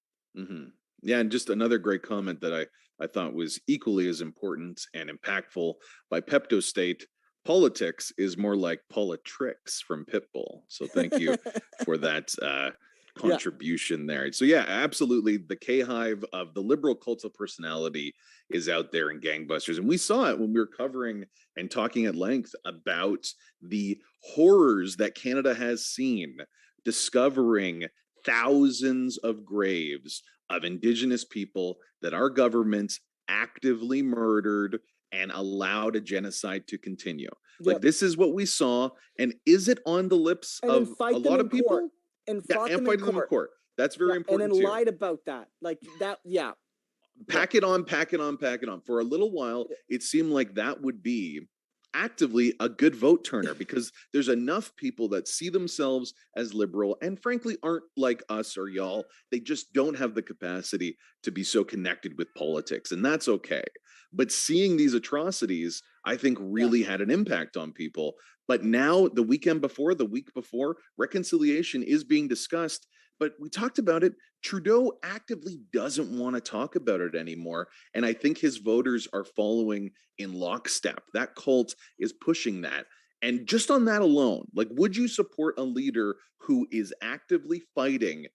Speaker 2: Yeah, and just another great comment that I thought was equally as important and impactful by Pepto State. Politics is more like politricks from Pitbull. So thank you for that contribution there. So yeah, absolutely. The K hive of the liberal cult of personality is out there in gangbusters. And we saw it when we were covering and talking at length about the horrors that Canada has seen, discovering thousands of graves of Indigenous people that our governments actively murdered and allowed a genocide to continue. Yep. Like, this is what we saw. And is it on the lips of a lot of people?
Speaker 1: Court. And fight them in court.
Speaker 2: That's very important.
Speaker 1: And then lied about that. Like that, yeah.
Speaker 2: Pack it on. For a little while, it seemed like that would be actively a good vote turner, because there's enough people that see themselves as liberal and frankly aren't like us or y'all. They just don't have the capacity to be so connected with politics, and that's okay. But seeing these atrocities, I think, really had an impact on people. But now, the week before, reconciliation is being discussed. But we talked about it. Trudeau actively doesn't want to talk about it anymore. And I think his voters are following in lockstep. That cult is pushing that. And just on that alone, like, would you support a leader who is actively fighting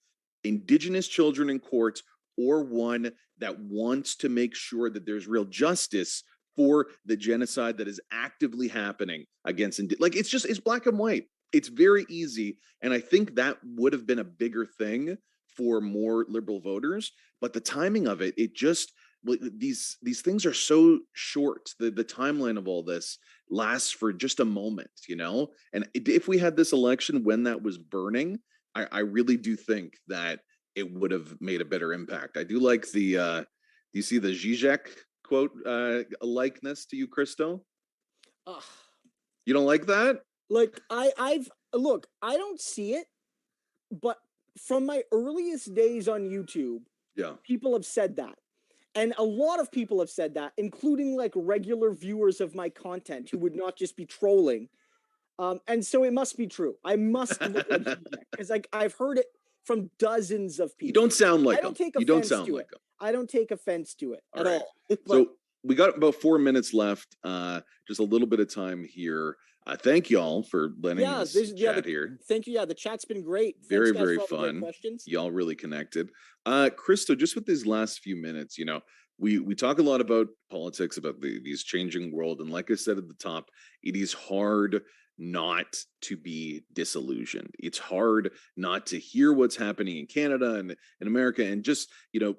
Speaker 2: Indigenous children in courts, or one that wants to make sure that there's real justice for the genocide that is actively happening against it's black and white. It's very easy. And I think that would have been a bigger thing for more liberal voters. But the timing of it, these things are so short. The timeline of all this lasts for just a moment, And if we had this election when that was burning, I really do think that it would have made a better impact. I do like do you see the Zizek quote likeness to you, Christo? You don't like that?
Speaker 1: Like, I don't see it, but from my earliest days on YouTube, people have said that. And a lot of people have said that, including like regular viewers of my content who would not just be trolling. And so it must be true. I must look at Zizek, because I've heard it from dozens of people.
Speaker 2: You don't sound like him. You don't sound like him.
Speaker 1: I don't take offense to it at all.
Speaker 2: So we got about 4 minutes left. Just a little bit of time here. Thank y'all for letting us chat here.
Speaker 1: Thank you. Yeah, the chat's been great.
Speaker 2: Very, very fun. Y'all really connected. Christo, just with these last few minutes, we talk a lot about politics, about these changing world. And like I said at the top, it is hard not to be disillusioned. It's hard not to hear what's happening in Canada and in America, and just,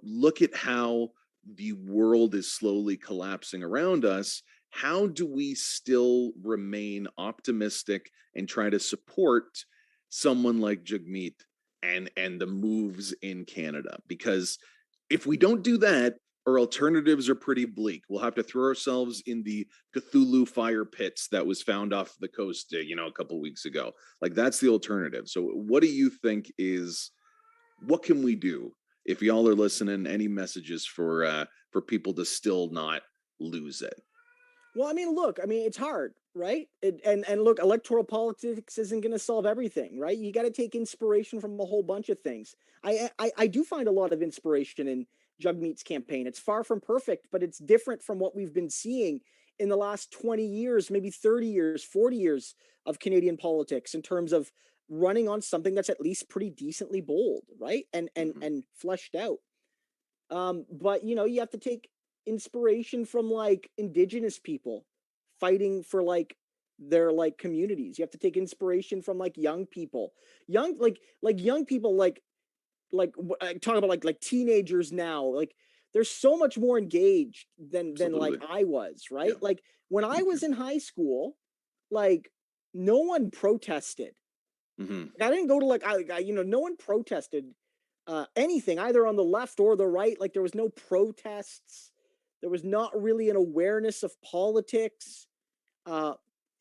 Speaker 2: look at how the world is slowly collapsing around us. How do we still remain optimistic and try to support someone like Jagmeet and the moves in Canada? Because if we don't do that, our alternatives are pretty bleak. We'll have to throw ourselves in the Cthulhu fire pits that was found off the coast, a couple of weeks ago. Like, that's the alternative. So what do you think what can we do? If y'all are listening, any messages for people to still not lose it?
Speaker 1: Well, it's hard, right? And look, electoral politics isn't going to solve everything, right? You got to take inspiration from a whole bunch of things. I do find a lot of inspiration in Jagmeet's campaign. It's far from perfect, but it's different from what we've been seeing in the last 20 years, maybe 30 years, 40 years of Canadian politics, in terms of running on something that's at least pretty decently bold, right? And fleshed out. But you have to take inspiration from like Indigenous people fighting for like their like communities. You have to take inspiration from like young people, young people talk about like teenagers now. Like, they're so much more engaged than like I was, right? Yeah. Like, when I was in high school, like, no one protested. I didn't go to no one protested anything, either on the left or the right. Like, there was no protests. There was not really an awareness of politics.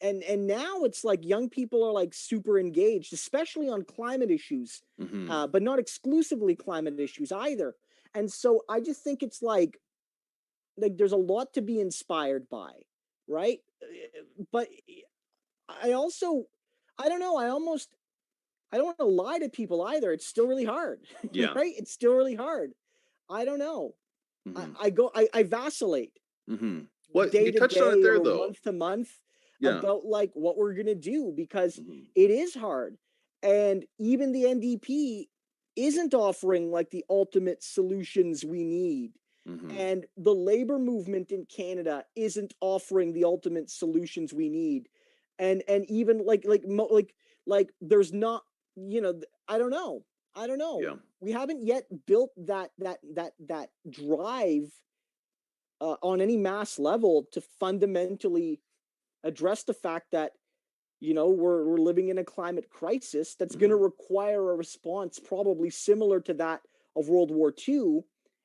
Speaker 1: now it's like young people are like super engaged, especially on climate issues, but not exclusively climate issues either. And so I just think it's like there's a lot to be inspired by, right? But I also, I don't know, I don't want to lie to people either. It's still really hard,
Speaker 2: Yeah.
Speaker 1: right? It's still really hard. I don't know. I vacillate
Speaker 2: Well,
Speaker 1: day
Speaker 2: you
Speaker 1: to
Speaker 2: touched on it
Speaker 1: day
Speaker 2: there,
Speaker 1: or
Speaker 2: though.
Speaker 1: month to month
Speaker 2: Yeah.
Speaker 1: about like what we're gonna do, because it is hard, and even the NDP isn't offering like the ultimate solutions we need, and the labor movement in Canada isn't offering the ultimate solutions we need, and even like there's not, you know, I don't know.
Speaker 2: Yeah.
Speaker 1: We haven't yet built that drive on any mass level to fundamentally address the fact that, you know, we're living in a climate crisis that's going to require a response probably similar to that of World War II,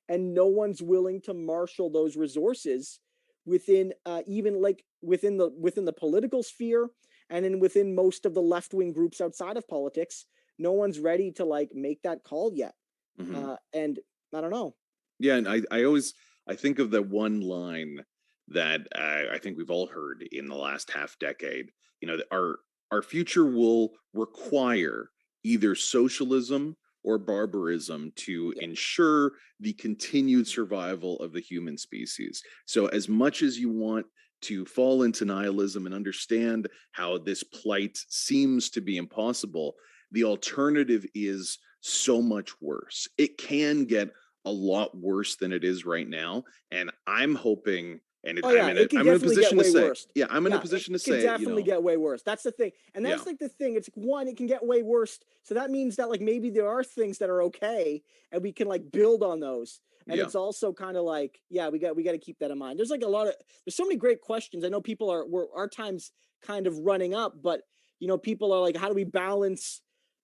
Speaker 1: and no one's willing to marshal those resources within even like within the political sphere, and then within most of the left-wing groups outside of politics. No one's ready to like make that call yet. And I don't know.
Speaker 2: Yeah, and I think of the one line that I think we've all heard in the last half decade. You know, that our future will require either socialism or barbarism to ensure the continued survival of the human species. So, as much as you want to fall into nihilism and understand how this plight seems to be impossible, the alternative is so much worse. It can get a lot worse than it is right now, and I'm hoping, and
Speaker 1: It can
Speaker 2: I'm in a
Speaker 1: definitely get
Speaker 2: position to
Speaker 1: way
Speaker 2: say,
Speaker 1: worse.
Speaker 2: yeah, I'm in a position to
Speaker 1: It can
Speaker 2: say, you
Speaker 1: definitely
Speaker 2: know,
Speaker 1: get way worse. That's the thing, and that's
Speaker 2: yeah,
Speaker 1: like the thing. It's one, it can get way worse, so that means that like maybe there are things that are okay, and we can like build on those. And
Speaker 2: yeah,
Speaker 1: it's also kind of like, yeah, we got to keep that in mind. There's like a lot of, there's so many great questions. I know people are, our time's kind of running up, but you know, people are like, how do we balance,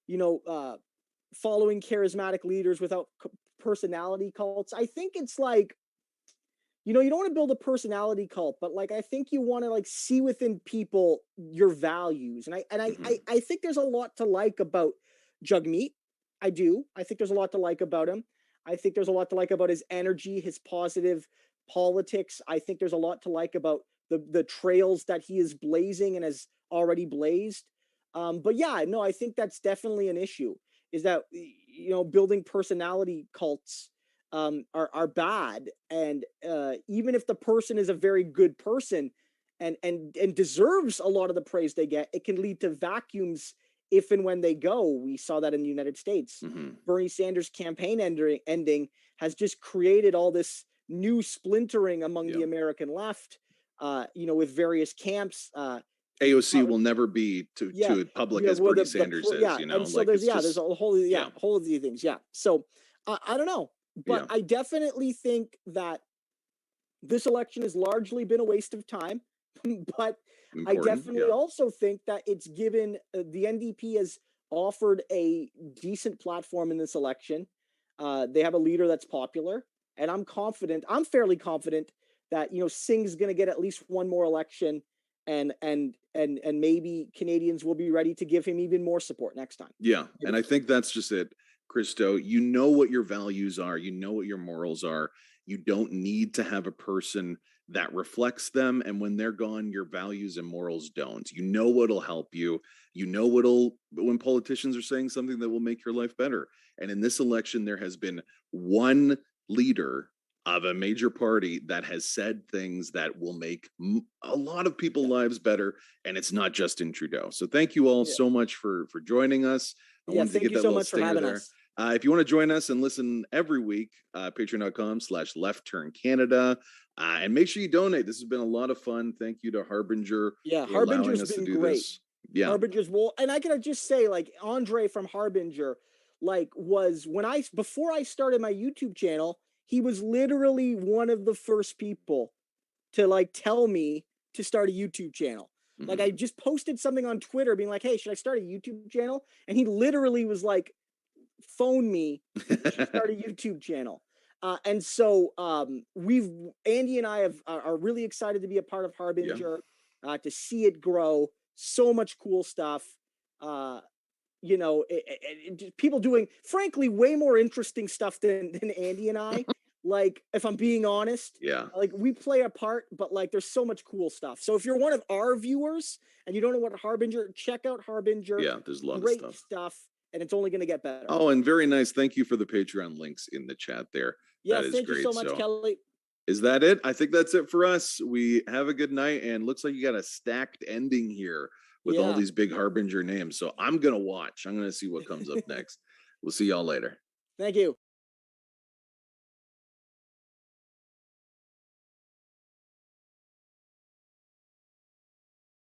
Speaker 1: you know, following charismatic leaders without personality cults? I think it's like, you know, you don't want to build a personality cult, but like I think you want to like see within people your values. And I think there's a lot to like about Jugmeat. I do. I think there's a lot to like about him. I think there's a lot to like about his energy, his positive politics. I think there's a lot to like about the trails that he is blazing and has already blazed. But yeah, no, I think that's definitely an issue. Is that, you know, building personality cults are bad, and even if the person is a very good person and deserves a lot of the praise they get, it can lead to vacuums if and when they go. We saw that in the United States. Bernie Sanders' campaign ending has just created all this new splintering among the American left, you know, with various camps.
Speaker 2: AOC will never be to public as Bernie Sanders is, you know,
Speaker 1: and so
Speaker 2: like it's
Speaker 1: there's
Speaker 2: just,
Speaker 1: a whole of these things. So I don't know, but I definitely think that this election has largely been a waste of time. But I definitely also think that it's given, the NDP has offered a decent platform in this election. They have a leader that's popular, and I'm fairly confident that, you know, Singh's going to get at least one more election, and maybe Canadians will be ready to give him even more support next time.
Speaker 2: yeah. And I think that's just it, Christo. You know what your values are, you know what your morals are. You don't need to have a person that reflects them. And when they're gone, your values and morals don't. You know what'll help you. You know when politicians are saying something that will make your life better. And in this election, there has been one leader of a major party that has said things that will make a lot of people's lives better, and it's not Justin Trudeau. So thank you all so much for joining us. I wanted to
Speaker 1: Thank
Speaker 2: get
Speaker 1: you
Speaker 2: that
Speaker 1: so
Speaker 2: little
Speaker 1: much for
Speaker 2: stinger
Speaker 1: having
Speaker 2: there.
Speaker 1: us.
Speaker 2: If you want to join us and listen every week, patreon.com/Left Turn Canada. And make sure you donate. This has been a lot of fun. Thank you to Harbinger for allowing us to do this. Yeah.
Speaker 1: Harbinger's role. And I gotta just say, like, Andre from Harbinger, like, was before I started my YouTube channel, he was literally one of the first people to like tell me to start a YouTube channel. Like, I just posted something on Twitter being like, hey, should I start a YouTube channel? And he literally was like, phone me, start a YouTube channel. And so Andy and I are really excited to be a part of Harbinger. to see it grow. So much cool stuff. You know, people doing, frankly, way more interesting stuff than Andy and I. Like, if I'm being honest,
Speaker 2: Yeah.
Speaker 1: like we play a part, but like there's so much cool stuff. So if you're one of our viewers and you don't know what Harbinger, check out Harbinger.
Speaker 2: Yeah, there's a lot
Speaker 1: Great
Speaker 2: of stuff.
Speaker 1: stuff, and it's only going to get better.
Speaker 2: Oh, and very nice. Thank you for the Patreon links in the chat there.
Speaker 1: Yeah,
Speaker 2: That is
Speaker 1: thank you
Speaker 2: great.
Speaker 1: so much,
Speaker 2: So,
Speaker 1: Kelly.
Speaker 2: is that it? I think that's it for us. We have a good night, and looks like you got a stacked ending here with all these big Harbinger names. So I'm gonna watch. I'm gonna see what comes up next. We'll see y'all later.
Speaker 1: Thank you.